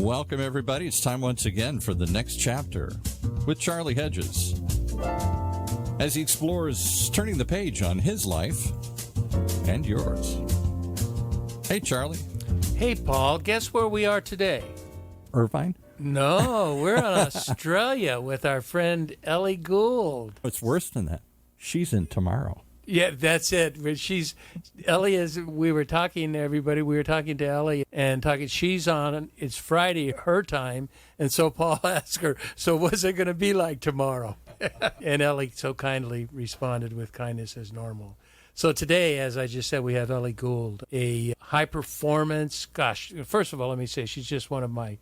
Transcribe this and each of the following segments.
Welcome, everybody. It's time once again for the next chapter with Charlie Hedges as he explores turning the page on his life and yours. Hey, Charlie. Hey, Paul. Guess where we are today? Irvine? No, we're in Australia with our friend Ellie Gould. It's worse than that. She's in tomorrow. Yeah, that's it. But Ellie is, we were talking to everybody, we were talking to Ellie and she's on, it's Friday, her time. And so Paul asked her, so what's it going to be like tomorrow? And Ellie so kindly responded with kindness as normal. So today, as I just said, we have Ellie Gould, a high performance, first of all, let me say, she's just one of my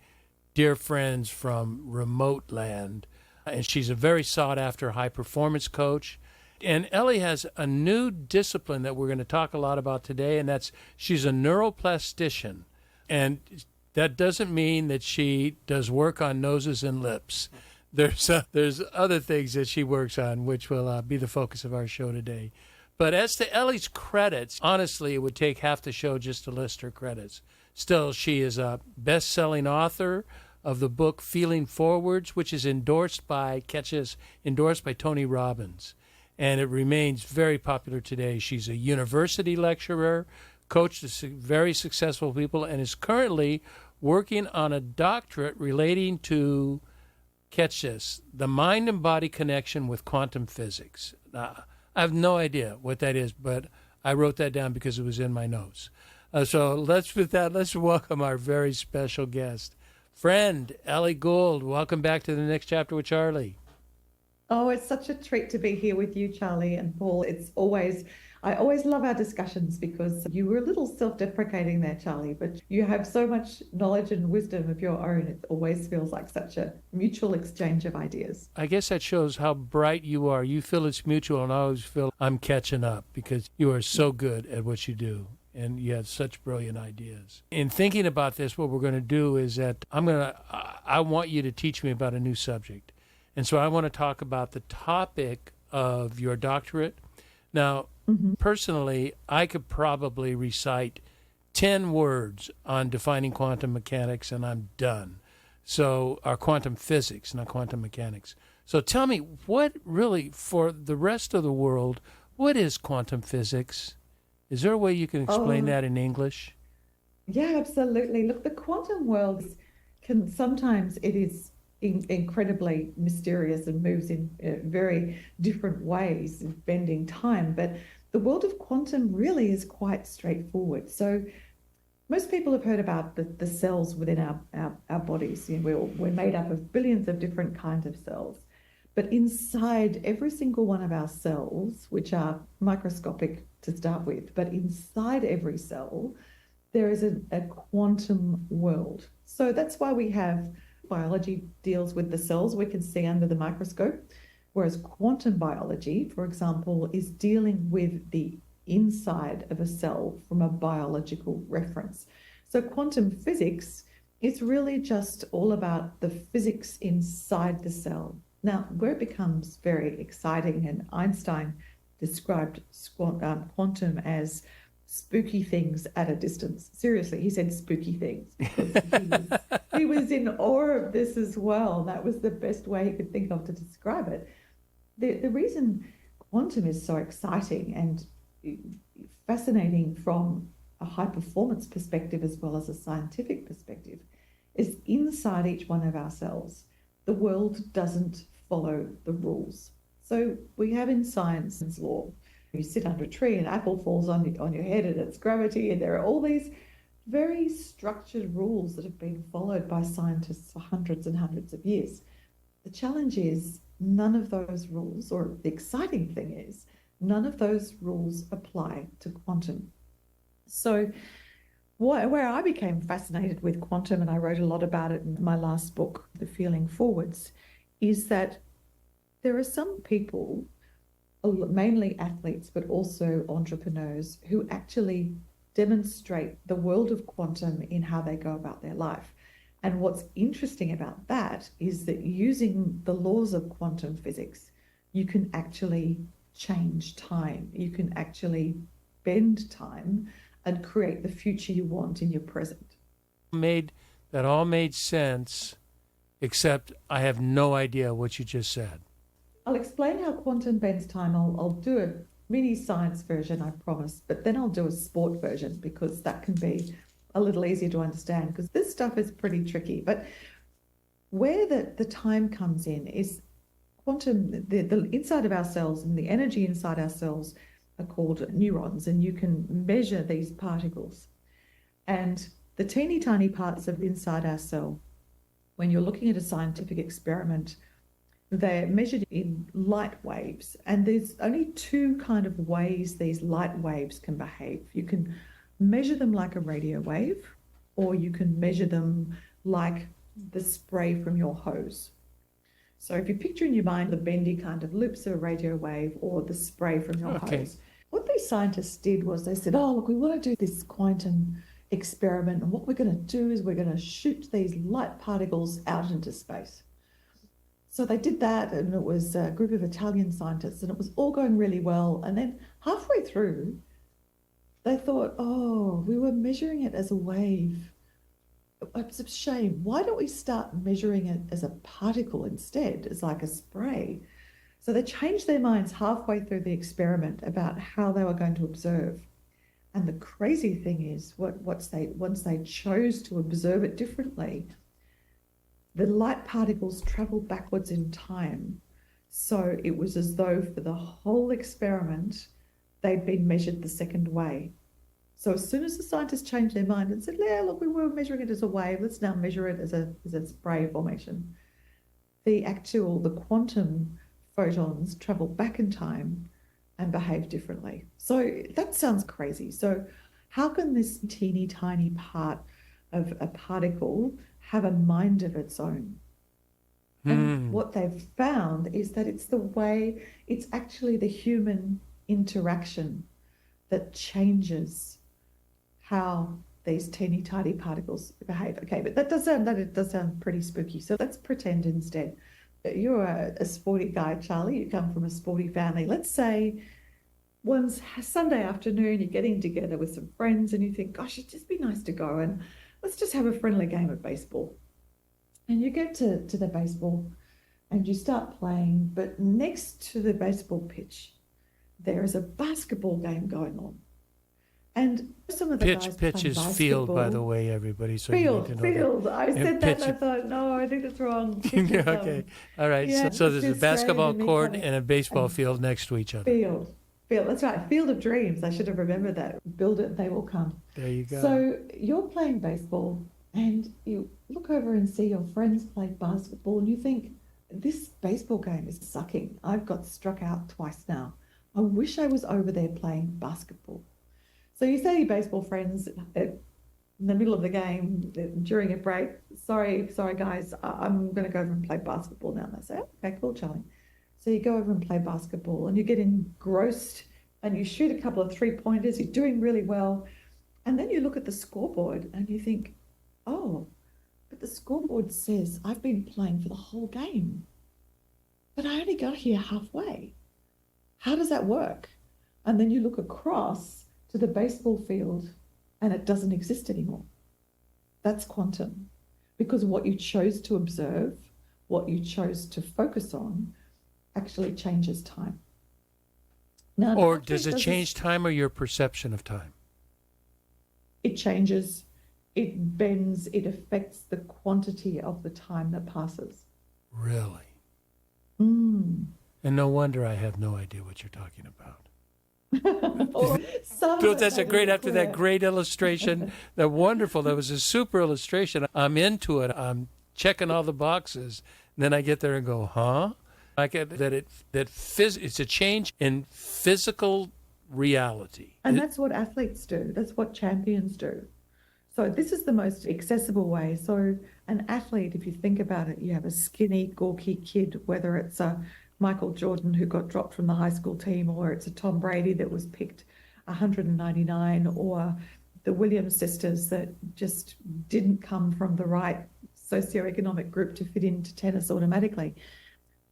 dear friends from remote land. And she's a very sought after high performance coach. And Ellie has a new discipline that we're going to talk a lot about today, and that's she's a neuroplastician. And that doesn't mean that she does work on noses and lips. There's other things that she works on, which will be the focus of our show today. But as to Ellie's credits, honestly, it would take half the show just to list her credits. Still, she is a best-selling author of the book Feeling Forwards, which is endorsed by Tony Robbins. And it remains very popular today. She's a university lecturer, coached very successful people, and is currently working on a doctorate relating to, catch this, the mind and body connection with quantum physics. I have no idea what that is, but I wrote that down because it was in my notes. So let's welcome our very special guest, friend Ellie Gould. Welcome back to the next chapter with Charlie. Oh, it's such a treat to be here with you, Charlie and Paul. I always love our discussions because you were a little self-deprecating there, Charlie, but you have so much knowledge and wisdom of your own. It always feels like such a mutual exchange of ideas. I guess that shows how bright you are. You feel it's mutual, and I always feel I'm catching up because you are so good at what you do. And you have such brilliant ideas. In thinking about this, what we're going to do is that I want you to teach me about a new subject. And so I want to talk about the topic of your doctorate. Now, personally, I could probably recite 10 words on defining quantum mechanics, and I'm done. So, or quantum physics, not quantum mechanics. So tell me, what really, for the rest of the world, what is quantum physics? Is there a way you can explain that in English? Yeah, absolutely. Look, the quantum world sometimes it is incredibly mysterious and moves in very different ways, bending time. But the world of quantum really is quite straightforward. So most people have heard about the cells within our bodies. You know, we're made up of billions of different kinds of cells. But inside every single one of our cells, which are microscopic to start with, but inside every cell, there is a quantum world. So that's why we have biology deals with the cells we can see under the microscope, whereas quantum biology, for example, is dealing with the inside of a cell from a biological reference. So quantum physics is really just all about the physics inside the cell. Now, where it becomes very exciting, and Einstein described quantum as spooky things at a distance. Seriously, he said spooky things. He was in awe of this as well. That was the best way he could think of to describe it. The reason quantum is so exciting and fascinating from a high performance perspective as well as a scientific perspective is inside each one of our cells, the world doesn't follow the rules. So we have in science law, you sit under a tree, an apple falls on your head and it's gravity, and there are all these very structured rules that have been followed by scientists for hundreds and hundreds of years. The challenge is none of those rules, or the exciting thing is, none of those rules apply to quantum. So where I became fascinated with quantum, and I wrote a lot about it in my last book, The Feeling Forwards, is that there are some people, mainly athletes, but also entrepreneurs, who actually demonstrate the world of quantum in how they go about their life. And what's interesting about that is that using the laws of quantum physics, you can actually change time. You can actually bend time and create the future you want in your present. Made that all made sense, except I have no idea what you just said. I'll explain how quantum bends time. I'll do a mini science version, I promise, but then I'll do a sport version because that can be a little easier to understand because this stuff is pretty tricky. But where the time comes in is quantum, the inside of our cells and the energy inside our cells are called neurons, and you can measure these particles. And the teeny tiny parts of inside our cell, when you're looking at a scientific experiment, they're measured in light waves, and there's only two kind of ways these light waves can behave. You can measure them like a radio wave, or you can measure them like the spray from your hose. So if you picture in your mind the bendy kind of loops of a radio wave or the spray from your hose, what these scientists did was they said, oh, look, we want to do this quantum experiment, and what we're going to do is we're going to shoot these light particles out into space. So they did that, and it was a group of Italian scientists, and it was all going really well. And then halfway through, they thought, oh, we were measuring it as a wave. It's a shame. Why don't we start measuring it as a particle instead, as like a spray? So they changed their minds halfway through the experiment about how they were going to observe. And the crazy thing is, once they chose to observe it differently, the light particles traveled backwards in time. So it was as though for the whole experiment, they'd been measured the second way. So as soon as the scientists changed their mind and said, yeah, look, we were measuring it as a wave, let's now measure it as a spray formation, the quantum photons travel back in time and behave differently. So that sounds crazy. So how can this teeny tiny part of a particle have a mind of its own? And what they've found is that it's actually the human interaction that changes how these teeny tiny particles behave. Okay, but that does sound pretty spooky. So let's pretend instead that you're a sporty guy, Charlie. You come from a sporty family. Let's say one Sunday afternoon, you're getting together with some friends and you think, gosh, it'd just be nice to go and let's just have a friendly game of baseball. And you get to the baseball and you start playing, but next to the baseball pitch, there is a basketball game going on. And some of the guys pitch is field, by the way, everybody. So field. I said that and I thought, no, I think that's wrong. Okay, all right. Yeah, so there's a basketball court and a baseball field next to each other. Field. That's right. Field of dreams. I should have remembered that. Build it, they will come. There you go. So you're playing baseball and you look over and see your friends play basketball and you think, this baseball game is sucking. I've got struck out twice now. I wish I was over there playing basketball. So you say to your baseball friends in the middle of the game, during a break, sorry guys, I'm going to go over and play basketball now. And they say, okay, cool, Charlie. So you go over and play basketball and you get engrossed and you shoot a couple of 3-pointers, you're doing really well. And then you look at the scoreboard and you think, oh, but the scoreboard says I've been playing for the whole game, but I only got here halfway. How does that work? And then you look across to the baseball field and it doesn't exist anymore. That's quantum, because what you chose to observe, what you chose to focus on, actually changes time. Now, or does it change time or your perception of time? It changes, it bends, it affects the quantity of the time that passes. Really? And no wonder I have no idea what you're talking about. That's a great, after that great illustration, that was a super illustration. I'm into it. I'm checking all the boxes. And then I get there and go, huh? Like it's a change in physical reality. And that's what athletes do. That's what champions do. So this is the most accessible way. So an athlete, if you think about it, you have a skinny, gawky kid, whether it's a Michael Jordan who got dropped from the high school team, or it's a Tom Brady that was picked 199, or the Williams sisters that just didn't come from the right socioeconomic group to fit into tennis automatically.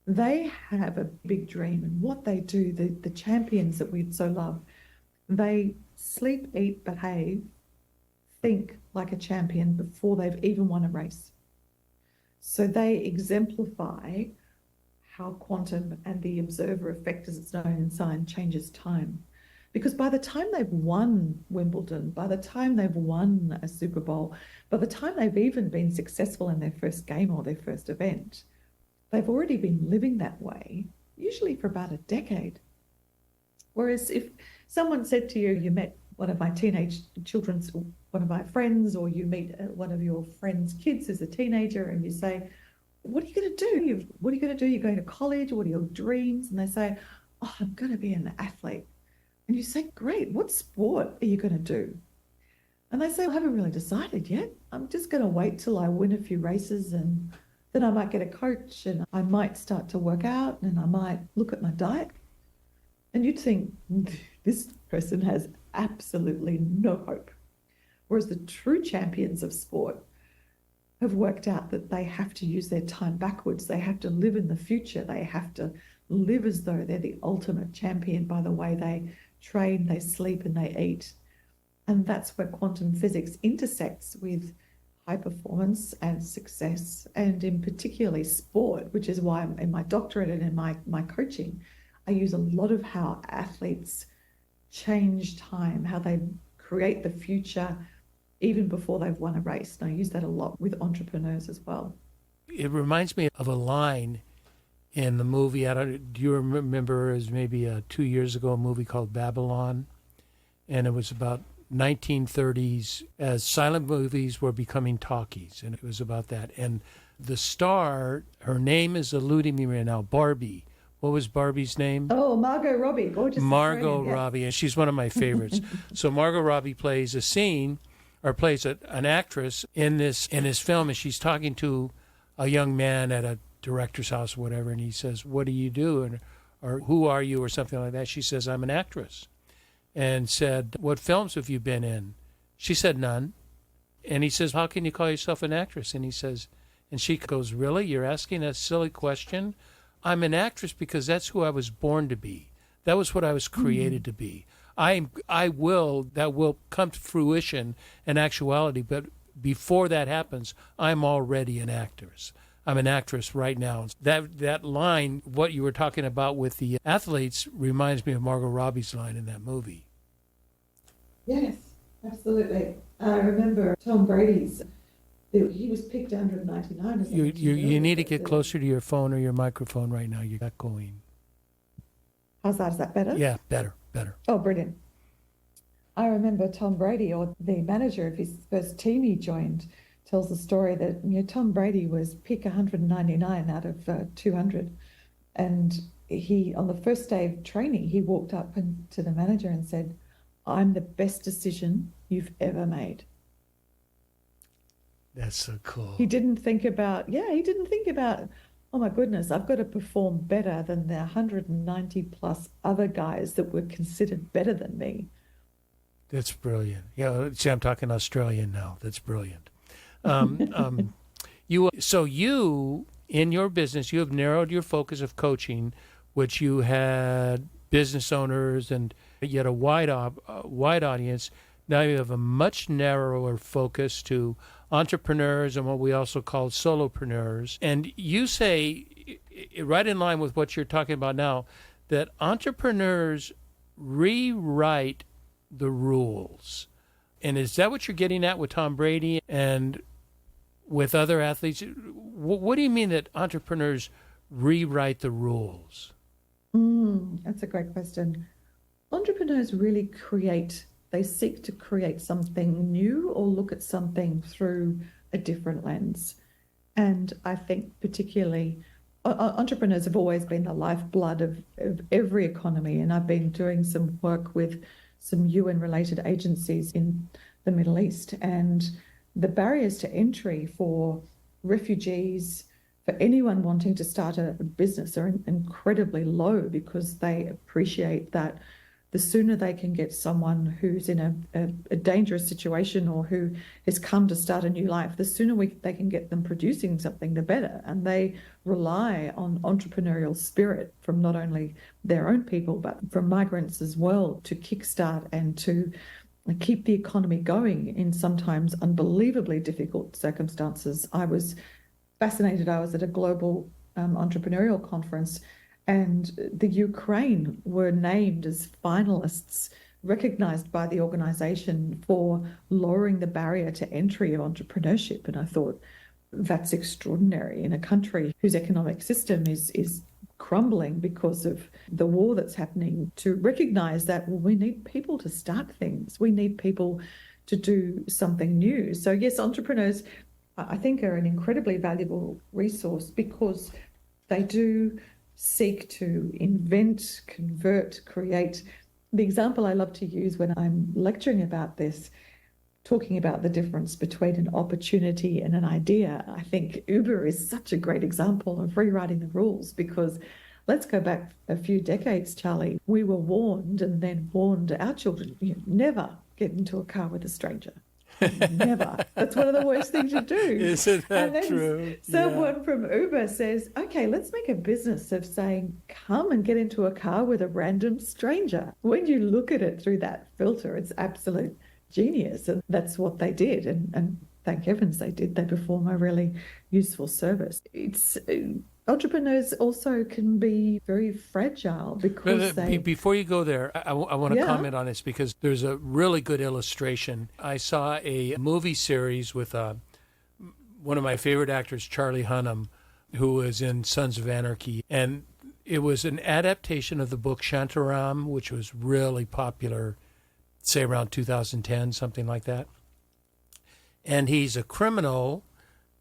They have a big dream, and what they do, the champions that we so love, they sleep, eat, behave think like a champion before they've even won a race. So they exemplify how quantum and the observer effect, as it's known in science, changes time. Because by the time they've won Wimbledon, by the time they've won a Super Bowl, by the time they've even been successful in their first game or their first event, they've already been living that way, usually for about a decade. Whereas if someone said to you, you met one of my teenage children's, one of my friends, or you meet one of your friend's kids as a teenager and you say, what are you going to do? What are you going to do? You're going to college? What are your dreams? And they say, oh, I'm going to be an athlete. And you say, great, what sport are you going to do? And they say, I haven't really decided yet. I'm just going to wait till I win a few races, and then I might get a coach and I might start to work out and I might look at my diet. And you'd think, this person has absolutely no hope. Whereas the true champions of sport have worked out that they have to use their time backwards. They have to live in the future. They have to live as though they're the ultimate champion by the way they train, they sleep, and they eat. And that's where quantum physics intersects with high performance and success, and in particularly sport, which is why in my doctorate and in my coaching, I use a lot of how athletes change time, how they create the future even before they've won a race. And I use that a lot with entrepreneurs as well. It reminds me of a line in the movie. Do you remember, as maybe 2 years ago, a movie called Babylon? And it was about 1930s as silent movies were becoming talkies, and it was about that. And the star, her name is eluding me right now, Barbie. What was Barbie's name? Oh, Margot Robbie, gorgeous. Margot Robbie, and she's one of my favorites. So Margot Robbie plays a scene, or plays an actress in this film, and she's talking to a young man at a director's house or whatever, and he says, what do you do? Or who are you, or something like that. She says, I'm an actress. And said, what films have you been in? She said, none. And he says, how can you call yourself an actress? And he says, and she goes, really? You're asking a silly question? I'm an actress because that's who I was born to be. That was what I was created to be. That will come to fruition and actuality, but before that happens, I'm already an actress. I'm an actress right now. That line, what you were talking about with the athletes, reminds me of Margot Robbie's line in that movie. Yes, absolutely. I remember Tom Brady's. He was picked 199. You need to get closer to your phone or your microphone right now. You got going. How's that? Is that better? Yeah, better. Oh, brilliant. I remember Tom Brady, or the manager of his first team he joined, tells the story that Tom Brady was pick 199 out of 200. And he, on the first day of training, he walked up to the manager and said, I'm the best decision you've ever made. That's so cool. He didn't think about, oh my goodness, I've got to perform better than the 190 plus other guys that were considered better than me. That's brilliant. Yeah, see, I'm talking Australian now. That's brilliant. You, in your business, you have narrowed your focus of coaching, which you had business owners and yet a wide audience. Now you have a much narrower focus to entrepreneurs and what we also call solopreneurs. And you say, right in line with what you're talking about now, that entrepreneurs rewrite the rules. And is that what you're getting at with Tom Brady and with other athletes? What do you mean that entrepreneurs rewrite the rules? That's a great question. Entrepreneurs really they seek to create something new or look at something through a different lens. And I think particularly entrepreneurs have always been the lifeblood of every economy. And I've been doing some work with some UN-related agencies in the Middle East. And the barriers to entry for refugees, for anyone wanting to start a business are incredibly low, because they appreciate that the sooner they can get someone who's in a dangerous situation or who has come to start a new life, the sooner they can get them producing something, the better. And they rely on entrepreneurial spirit from not only their own people, but from migrants as well, to kickstart and to keep the economy going in sometimes unbelievably difficult circumstances. I was fascinated. I was at a global entrepreneurial conference, and the Ukraine were named as finalists, recognized by the organization for lowering the barrier to entry of entrepreneurship. And I thought, that's extraordinary in a country whose economic system is crumbling because of the war that's happening, to recognize that, well, we need people to start things. We need people to do something new. So yes, entrepreneurs, I think, are an incredibly valuable resource because they do seek to invent, convert, create. The example I love to use when I'm lecturing about this, talking about the difference between an opportunity and an idea, I think Uber is such a great example of rewriting the rules, because let's go back a few decades, Charlie. We were warned and then warned our children, never get into a car with a stranger. Never. That's one of the worst things you do. Isn't that and then true? Someone from Uber says, okay, let's make a business of saying, come and get into a car with a random stranger. When you look at it through that filter, it's absolute genius. And that's what they did. And thank heavens they did. They perform a really useful service. It's entrepreneurs also can be very fragile because Before you go there, I want to comment on this, because there's a really good illustration. I saw a movie series with one of my favorite actors, Charlie Hunnam, who was in Sons of Anarchy. And it was an adaptation of the book Shantaram, which was really popular, say around 2010, something like that. And he's a criminal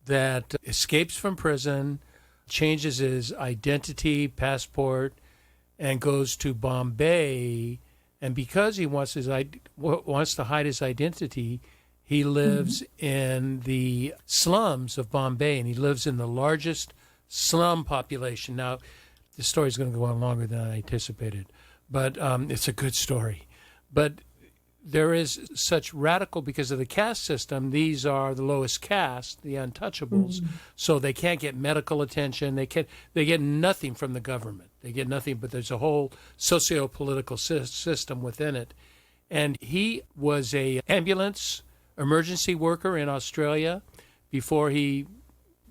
that escapes from prison, changes his identity, passport, and goes to Bombay. And because he wants to hide his identity, he lives in the slums of Bombay, and he lives in the largest slum population. Now, the story's going to go on longer than I anticipated, but it's a good story. But there is such radical, because of the caste system, these are the lowest caste, the untouchables, so they can't get medical attention. They get nothing from the government. They get nothing, but there's a whole socio-political system within it. And he was a ambulance emergency worker in Australia before he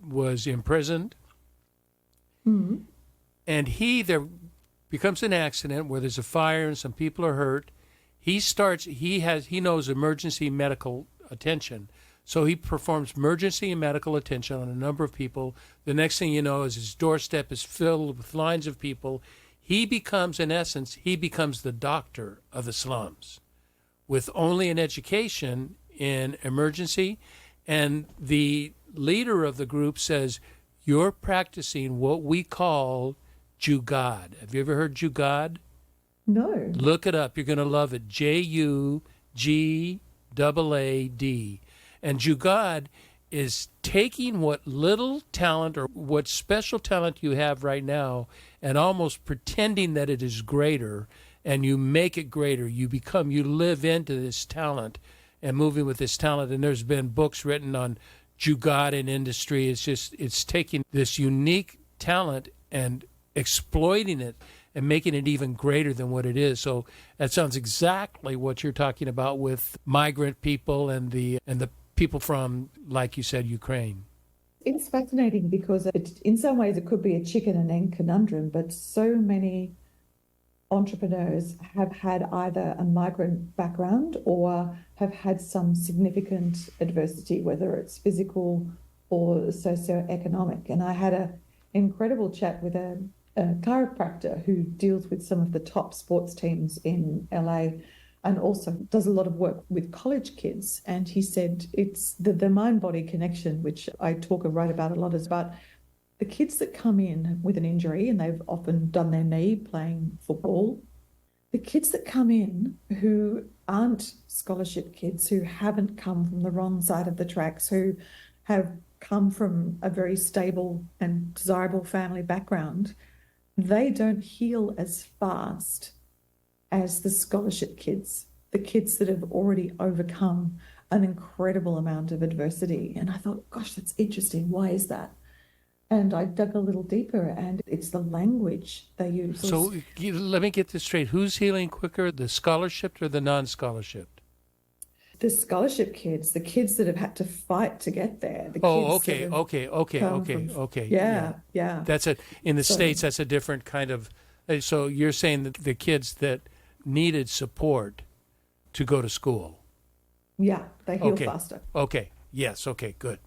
was imprisoned. Mm-hmm. And there becomes an accident where there's a fire and some people are hurt. He knows emergency medical attention. So he performs emergency medical attention on a number of people. The next thing you know is his doorstep is filled with lines of people. He becomes the doctor of the slums with only an education in emergency. And the leader of the group says, you're practicing what we call Jugaad. Have you ever heard Jugaad? No. Look it up. You're going to love it. Jugaad. And Jugaad is taking what little talent or what special talent you have right now and almost pretending that it is greater, and you make it greater. You live into this talent and moving with this talent. And there's been books written on Jugaad in industry. It's taking this unique talent and exploiting it and making it even greater than what it is. So that sounds exactly what you're talking about with migrant people and the people from, like you said, Ukraine. It's fascinating because in some ways it could be a chicken and egg conundrum, but so many entrepreneurs have had either a migrant background or have had some significant adversity, whether it's physical or socioeconomic. And I had an incredible chat with a chiropractor who deals with some of the top sports teams in LA and also does a lot of work with college kids. And he said it's the mind-body connection, which I talk and write about a lot, is about the kids that come in with an injury, and they've often done their knee playing football. The kids that come in who aren't scholarship kids, who haven't come from the wrong side of the tracks, who have come from a very stable and desirable family background, they don't heal as fast as the scholarship kids, the kids that have already overcome an incredible amount of adversity. And I thought, gosh, that's interesting. Why is that? And I dug a little deeper, and it's the language they use. So let me get this straight. Who's healing quicker, the scholarship or the non-scholarship? the scholarship kids, the kids that have had to fight to get there. The Oh, kids that okay, have come from- okay. Yeah. That's it. In the So- States, that's a different kind of. So you're saying that the kids that needed support to go to school. Yeah, they heal Okay. faster. Okay. Yes. Okay. Good.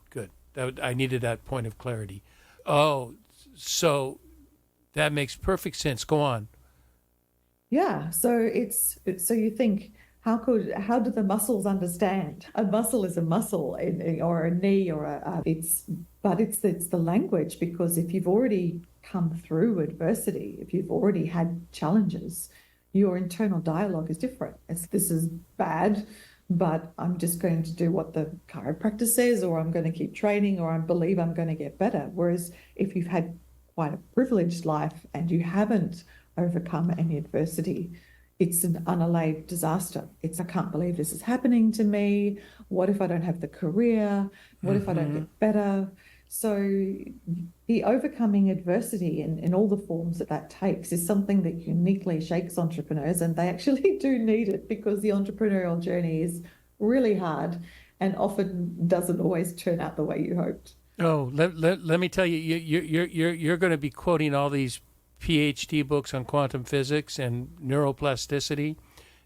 I needed that point of clarity. Oh, so that makes perfect sense. Go on. Yeah, so so you think how do the muscles understand? A muscle is a muscle, or a knee, or it's the language, because if you've already come through adversity, if you've already had challenges, your internal dialogue is different. This is bad, but I'm just going to do what the chiropractor says, or I'm going to keep training, or I believe I'm going to get better. Whereas if you've had quite a privileged life and you haven't overcome any adversity, it's an unallayed disaster. I can't believe this is happening to me. What if I don't have the career? What if I don't get better? So the overcoming adversity in all the forms that takes is something that uniquely shakes entrepreneurs, and they actually do need it, because the entrepreneurial journey is really hard and often doesn't always turn out the way you hoped. Oh, let me tell you, you're going to be quoting all these PhD books on quantum physics and neuroplasticity,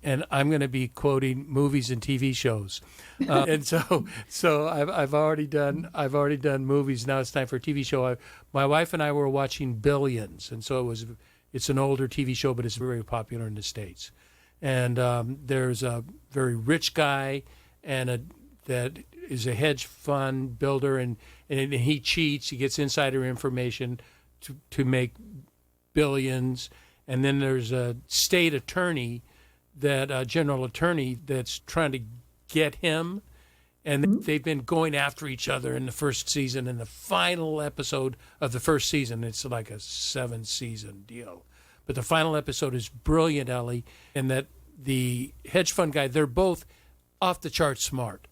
and I'm going to be quoting movies and TV shows. And so I've already done movies. Now it's time for a TV show. My wife and I were watching Billions, and so it's an older TV show, but it's very popular in the States. And there's a very rich guy that is a hedge fund builder, and he cheats. He gets insider information to make billions. And then there's a state attorney, general attorney, that's trying to get him. And they've been going after each other in the first season. And the final episode of the first season, it's like a 7-season deal. But the final episode is brilliant, Ellie, and that the hedge fund guy, they're both off the chart smart.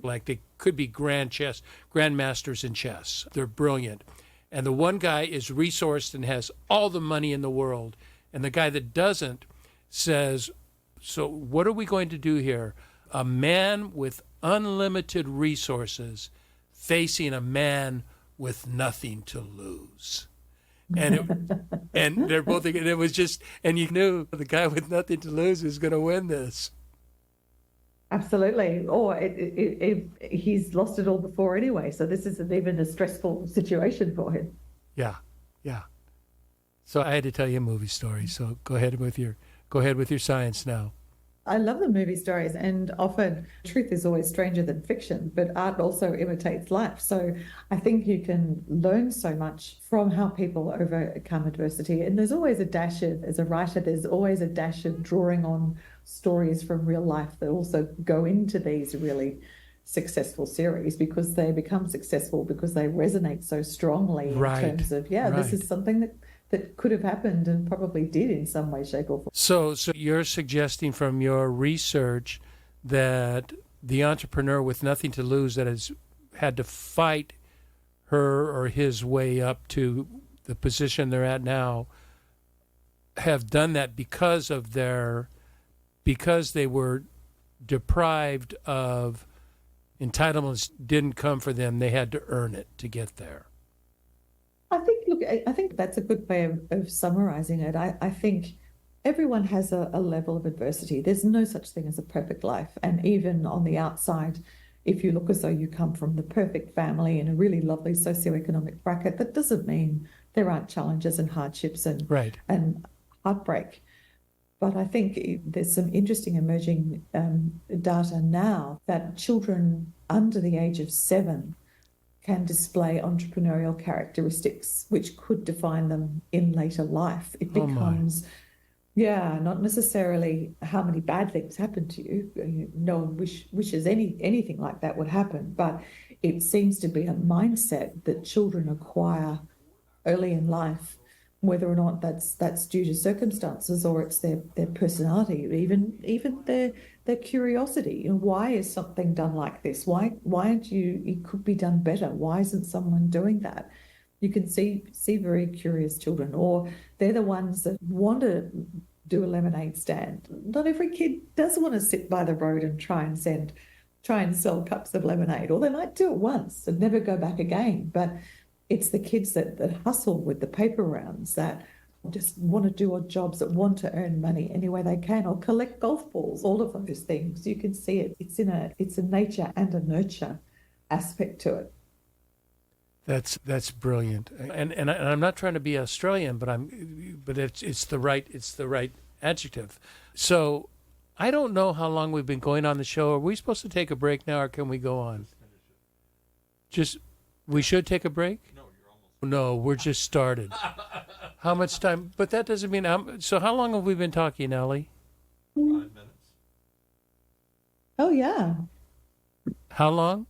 Like they could be grandmasters in chess. They're brilliant. And the one guy is resourced and has all the money in the world. And the guy that doesn't says, so what are we going to do here? A man with unlimited resources facing a man with nothing to lose. And they're both thinking, it was just, and you knew the guy with nothing to lose is going to win this. Absolutely. Or he's lost it all before anyway, so this isn't even a stressful situation for him. Yeah. So I had to tell you a movie story. So go ahead with your science now. I love the movie stories, and often truth is always stranger than fiction, but art also imitates life. So I think you can learn so much from how people overcome adversity. And there's always a dash of, as a writer, there's always a dash of drawing on stories from real life that also go into these really successful series, because they become successful because they resonate so strongly in terms of, this is something that could have happened and probably did in some way, shape, or form. So you're suggesting from your research that the entrepreneur with nothing to lose, that has had to fight her or his way up to the position they're at now, have done that because they were deprived of entitlements, didn't come for them. They had to earn it to get there. I think that's a good way of summarizing it. I think everyone has a level of adversity. There's no such thing as a perfect life. And even on the outside, if you look as though you come from the perfect family in a really lovely socioeconomic bracket, that doesn't mean there aren't challenges and hardships and heartbreak. But I think there's some interesting emerging data now that children under the age of 7 can display entrepreneurial characteristics which could define them in later life. It becomes, not necessarily how many bad things happen to you. No one wishes anything like that would happen, but it seems to be a mindset that children acquire early in life, whether or not that's due to circumstances or it's their personality, even their curiosity. Why is something done like this? Why aren't it could be done better? Why isn't someone doing that? You can see very curious children, or they're the ones that want to do a lemonade stand. Not every kid does want to sit by the road and try and sell cups of lemonade, or they might do it once and never go back again. But it's the kids that hustle with the paper rounds, that just want to do odd jobs, that want to earn money any way they can, or collect golf balls, all of those things. You can see it. It's a nature and a nurture aspect to it. That's brilliant. And I'm not trying to be Australian, but it's the right adjective. So I don't know how long we've been going on the show. Are we supposed to take a break now, or can we go on? We should take a break? No, you're almost. No, we're just started. How much time? But that doesn't mean. So how long have we been talking, Ellie? 5 minutes. Oh, yeah. How long?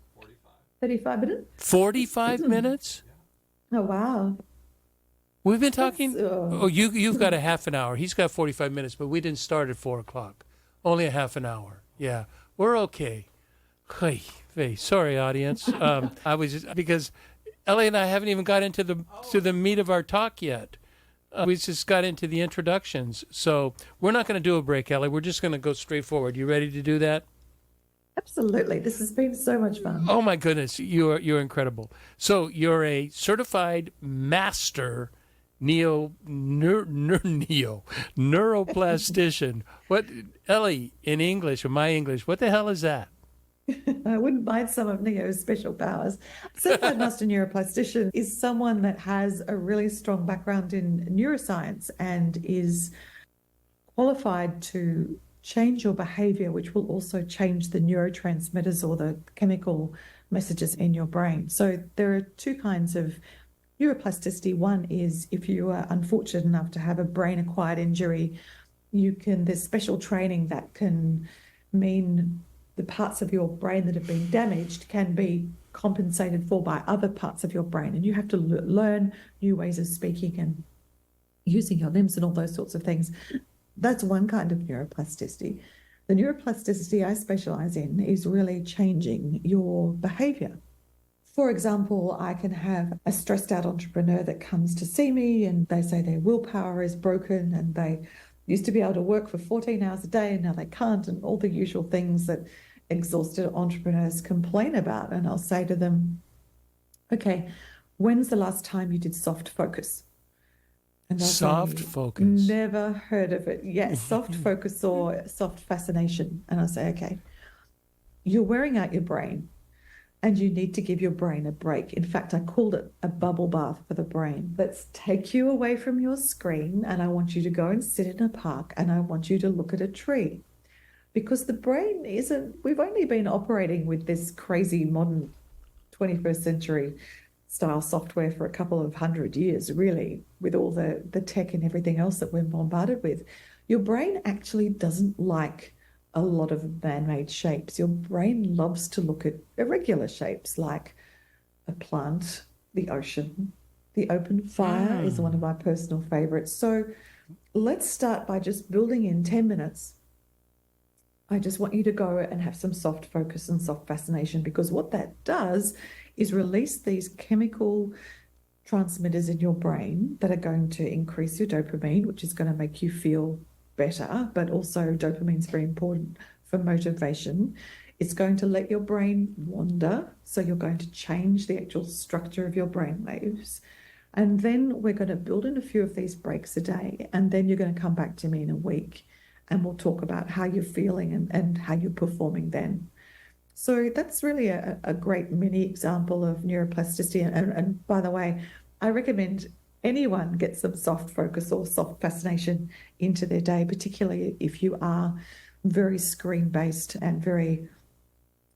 35 minutes. 45 minutes? Oh, wow. We've been talking. That's, You've got a half an hour. He's got 45 minutes, but we didn't start at 4:00. Only a half an hour. Yeah, we're okay. Hey, sorry, audience. I was just, because Ellie and I haven't even got into the meat of our talk yet. We just got into the introductions. So we're not going to do a break, Ellie. We're just going to go straight forward. You ready to do that? Absolutely. This has been so much fun. Oh my goodness, you're incredible. So you're a certified master neuroplastician. What, Ellie, in English or my English, what the hell is that? I wouldn't mind some of Neo's special powers. Certified Master Neuroplastician is someone that has a really strong background in neuroscience and is qualified to change your behavior, which will also change the neurotransmitters or the chemical messages in your brain. So there are two kinds of neuroplasticity. One is if you are unfortunate enough to have a brain-acquired injury, there's special training that can mean the parts of your brain that have been damaged can be compensated for by other parts of your brain. And you have to learn new ways of speaking and using your limbs and all those sorts of things. That's one kind of neuroplasticity. The neuroplasticity I specialize in is really changing your behavior. For example, I can have a stressed out entrepreneur that comes to see me and they say their willpower is broken and they used to be able to work for 14 hours a day and now they can't, and all the usual things that exhausted entrepreneurs complain about. And I'll say to them, okay, when's the last time you did soft focus? And Soft focus. Never heard of it. Yes, soft focus or soft fascination. And I say, okay, you're wearing out your brain and you need to give your brain a break. In fact, I called it a bubble bath for the brain. Let's take you away from your screen and I want you to go and sit in a park and I want you to look at a tree. Because the brain we've only been operating with this crazy modern 21st century style software for a couple of 100 years, really, with all the tech and everything else that we're bombarded with. Your brain actually doesn't like a lot of man-made shapes. Your brain loves to look at irregular shapes like a plant, the ocean, the open fire is one of my personal favorites. So let's start by just building in 10 minutes. I just want you to go and have some soft focus and soft fascination, because what that does is release these chemical transmitters in your brain that are going to increase your dopamine, which is going to make you feel better, but also dopamine is very important for motivation. It's going to let your brain wander, so you're going to change the actual structure of your brain waves. And then we're going to build in a few of these breaks a day, and then you're going to come back to me in a week and we'll talk about how you're feeling and how you're performing then. So that's really a great mini example of neuroplasticity. And by the way, I recommend anyone get some soft focus or soft fascination into their day, particularly if you are very screen-based and very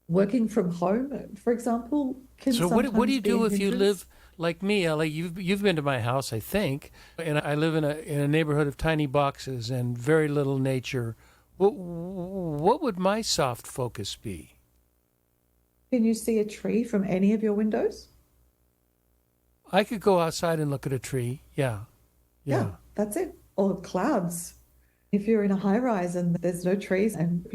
working from home, for example. So what do you do if you live like me, Ellie? You've been to my house, I think, and I live in a neighborhood of tiny boxes and very little nature. What would my soft focus be? Can you see a tree from any of your windows? I could go outside and look at a tree. Yeah, that's it. Or clouds. If you're in a high rise and there's no trees and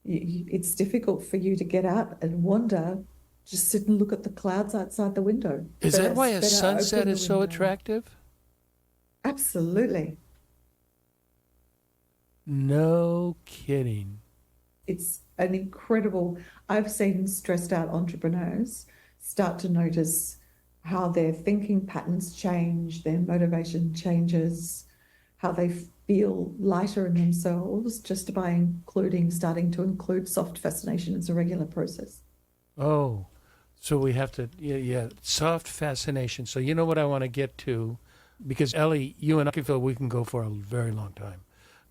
it's difficult for you to get out and wander, just sit and look at the clouds outside the window. Is that why a sunset is so attractive? Absolutely. No kidding. It's an incredible, I've seen stressed out entrepreneurs start to notice how their thinking patterns change, their motivation changes, how they feel lighter in themselves just by starting to include soft fascination as a regular process. Oh, so we have to, yeah, soft fascination. So you know what I want to get to, because Ellie, you and I feel we can go for a very long time.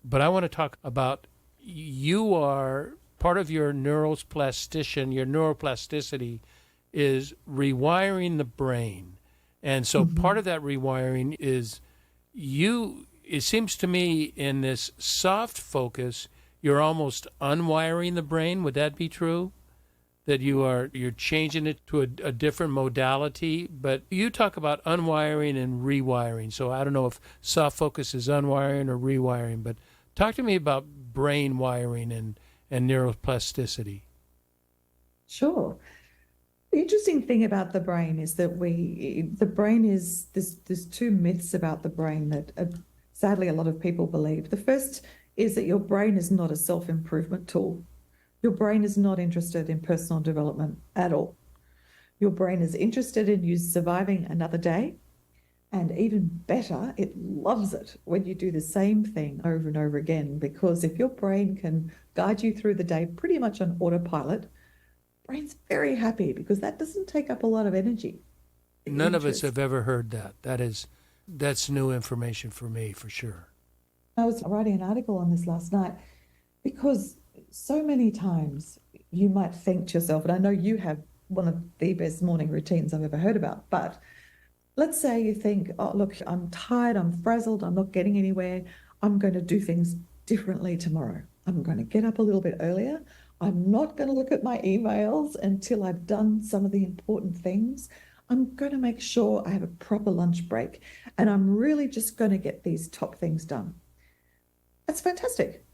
But I want to talk about, you are part of your neuroplastician, your neuroplasticity is rewiring the brain. And so part of that rewiring is it seems to me in this soft focus, you're almost unwiring the brain. Would that be true? That you're changing it to a different modality? But you talk about unwiring and rewiring. So I don't know if soft focus is unwiring or rewiring, but talk to me about brain wiring and neuroplasticity. Sure. The interesting thing about the brain is that there's two myths about the brain that sadly a lot of people believe. The first is that your brain is not a self-improvement tool. Your brain is not interested in personal development at all. Your brain is interested in you surviving another day. And even better, it loves it when you do the same thing over and over again, because if your brain can guide you through the day pretty much on autopilot, brain's very happy because that doesn't take up a lot of energy. None of us have ever heard that. That's new information for me, for sure. I was writing an article on this last night because so many times you might think to yourself, and I know you have one of the best morning routines I've ever heard about, but let's say you think, oh, look, I'm tired, I'm frazzled, I'm not getting anywhere. I'm going to do things differently tomorrow. I'm going to get up a little bit earlier. I'm not going to look at my emails until I've done some of the important things. I'm going to make sure I have a proper lunch break, and I'm really just going to get these top things done. That's fantastic.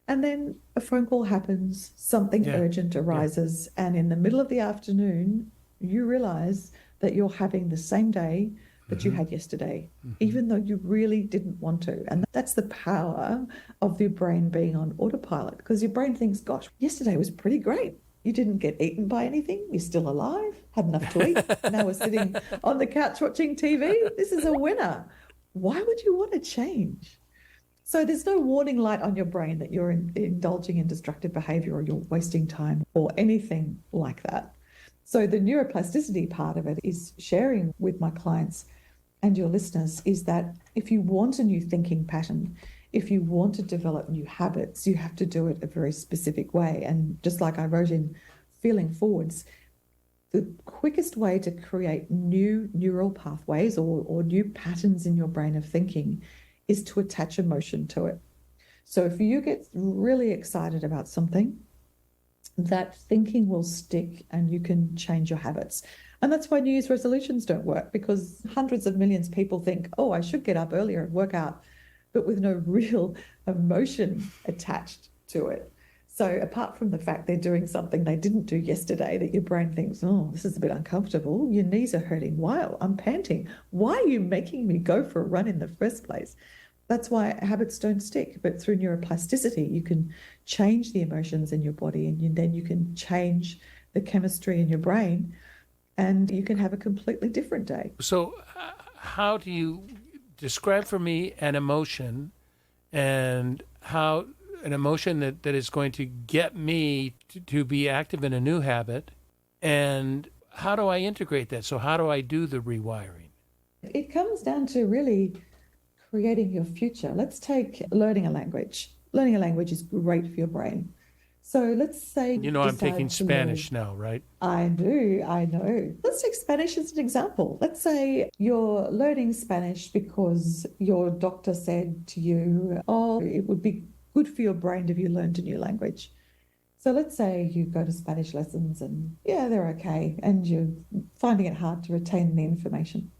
And then a phone call happens, something urgent arises, and in the middle of the afternoon, you realize that you're having the same day that you had yesterday, even though you really didn't want to. And that's the power of your brain being on autopilot, because your brain thinks, gosh, yesterday was pretty great. You didn't get eaten by anything. You're still alive, had enough to eat. Now we're sitting on the couch watching TV. This is a winner. Why would you want to change? So there's no warning light on your brain that you're indulging in destructive behavior or you're wasting time or anything like that. So the neuroplasticity part of it is sharing with my clients and your listeners is that if you want a new thinking pattern, if you want to develop new habits, you have to do it a very specific way. And just like I wrote in Feeling Forwards, the quickest way to create new neural pathways or new patterns in your brain of thinking is to attach emotion to it. So if you get really excited about something, that thinking will stick and you can change your habits. And that's why New Year's resolutions don't work, because hundreds of millions of people think, oh, I should get up earlier and work out, but with no real emotion attached to it. So apart from the fact they're doing something they didn't do yesterday that your brain thinks, oh, this is a bit uncomfortable, your knees are hurting, wow, I'm panting, why are you making me go for a run in the first place? That's why habits don't stick. But through neuroplasticity, you can change the emotions in your body, and then you can change the chemistry in your brain, and you can have a completely different day. So how do you describe for me an emotion, and how an emotion that is going to get me to be active in a new habit, and how do I integrate that? So how do I do the rewiring? It comes down to really creating your future. Let's take learning a language. Learning a language is great for your brain. So let's say I'm taking Spanish now, right? I do, I know. Let's take Spanish as an example. Let's say you're learning Spanish because your doctor said to you, oh, it would be good for your brain if you learned a new language. So let's say you go to Spanish lessons and they're okay, and you're finding it hard to retain the information.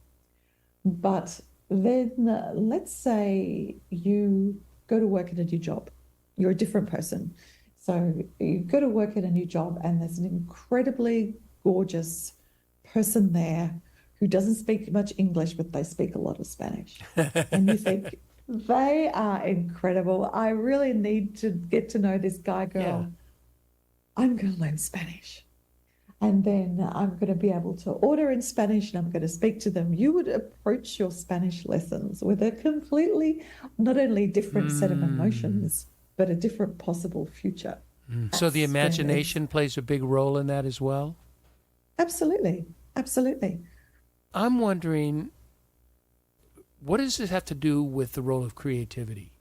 But then let's say you go to work at a new job. You're a different person. So you go to work at a new job and there's an incredibly gorgeous person there who doesn't speak much English, but they speak a lot of Spanish. And you think, They are incredible. I really need to get to know this guy, girl. Yeah. I'm going to learn Spanish. And then I'm going to be able to order in Spanish and I'm going to speak to them. You would approach your Spanish lessons with a completely, not only different set of emotions, but a different possible future. So the imagination plays a big role in that as well? Absolutely. Absolutely. I'm wondering, what does this have to do with the role of creativity?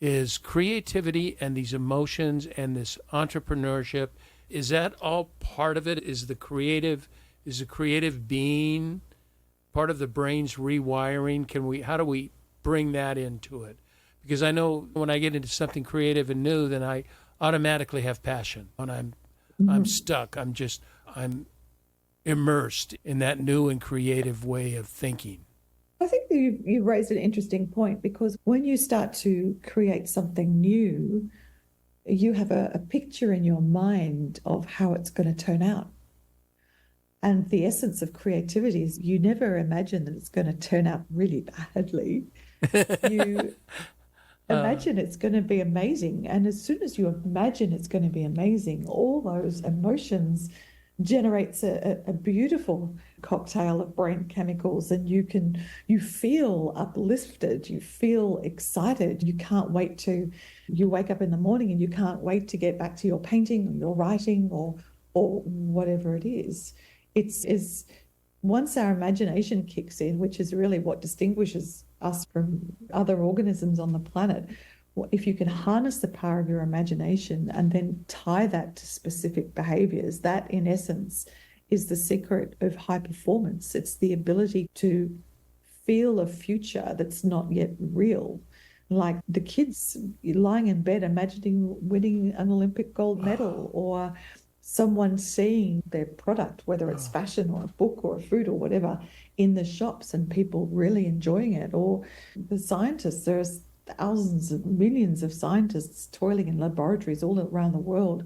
Is creativity and these emotions and this entrepreneurship, is that all part of it? Is the creative being part of the brain's rewiring? How do we bring that into it? Because I know when I get into something creative and new, then I automatically have passion. When I'm stuck, I'm immersed in that new and creative way of thinking. I think you raised an interesting point, because when you start to create something new, you have a picture in your mind of how it's going to turn out. And the essence of creativity is you never imagine that it's going to turn out really badly. You imagine it's going to be amazing. And as soon as you imagine it's going to be amazing, all those emotions generates a beautiful cocktail of brain chemicals, and you feel uplifted, you feel excited, you wake up in the morning and you can't wait to get back to your painting or your writing or whatever it is. It's once our imagination kicks in, which is really what distinguishes us from other organisms on the planet. If you can harness the power of your imagination and then tie that to specific behaviors, that in essence is the secret of high performance. It's the ability to feel a future that's not yet real. Like the kids lying in bed imagining winning an Olympic gold medal, or someone seeing their product, whether it's fashion or a book or a food or whatever, in the shops and people really enjoying it. Or the scientists, there's thousands of millions of scientists toiling in laboratories all around the world,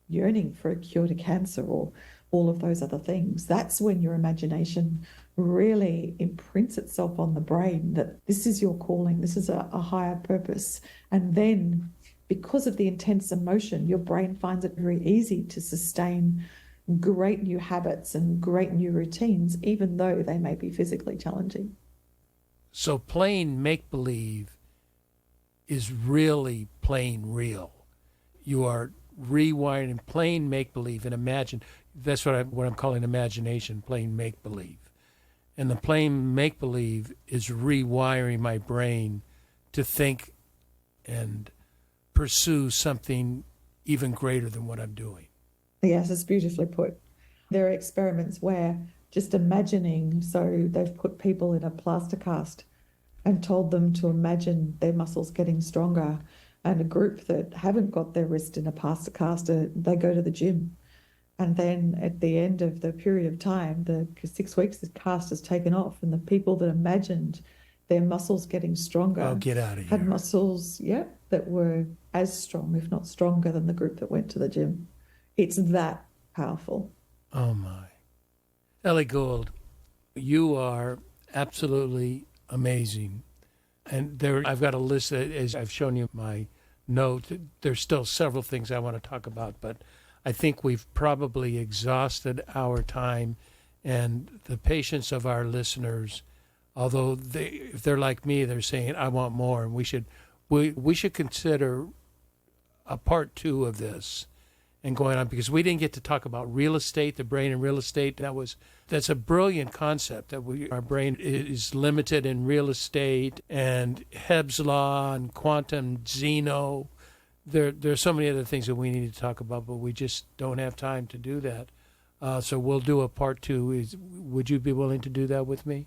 yearning for a cure to cancer or all of those other things. That's when your imagination really imprints itself on the brain that this is your calling, this is a higher purpose. And then because of the intense emotion, your brain finds it very easy to sustain great new habits and great new routines, even though they may be physically challenging. So playing make-believe is really playing real. You are rewiring, playing make-believe, and imagine. That's what I'm calling imagination, playing make-believe. And the playing make-believe is rewiring my brain to think and pursue something even greater than what I'm doing. Yes, it's beautifully put. There are experiments where just imagining, so they've put people in a plaster cast and told them to imagine their muscles getting stronger. And a group that haven't got their wrist in a plaster cast, they go to the gym. And then at the end of the period of time, the 6 weeks, the cast is taken off. And the people that imagined their muscles getting stronger get out of had here. muscles, that were as strong, if not stronger, than the group that went to the gym. It's that powerful. Oh, my. Ellie Gould, you are absolutely amazing. And I've got a list, as I've shown you my note. There's still several things I want to talk about, but I think we've probably exhausted our time, and the patience of our listeners, although if they're like me, they're saying, I want more, and we should consider a part 2 of this and going on, because we didn't get to talk about real estate, the brain and real estate. That's a brilliant concept, that our brain is limited in real estate and Hebb's law and quantum Zeno. There's so many other things that we need to talk about, but we just don't have time to do that. So we'll do a part 2. Would you be willing to do that with me?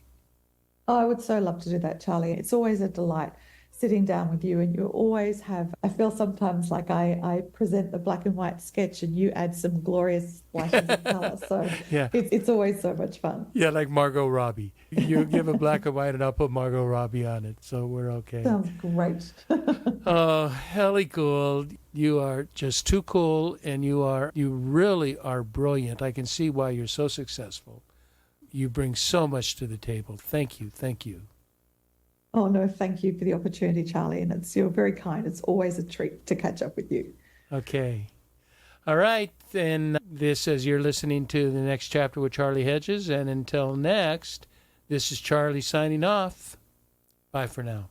Oh, I would so love to do that, Charlie. It's always a delight sitting down with you, and you always I feel sometimes like I present the black and white sketch and you add some glorious flashes of color. So yeah. It's always so much fun. Yeah, like Margot Robbie. You give a black and white and I'll put Margot Robbie on it, so we're okay. Sounds great. Ellie Gould, you are just too cool, and you really are brilliant. I can see why you're so successful. You bring so much to the table. Thank you. Oh, no, thank you for the opportunity, Charlie. And you're very kind. It's always a treat to catch up with you. Okay. All right. Then this is you're listening to the next chapter with Charlie Hedges. And until next, this is Charlie signing off. Bye for now.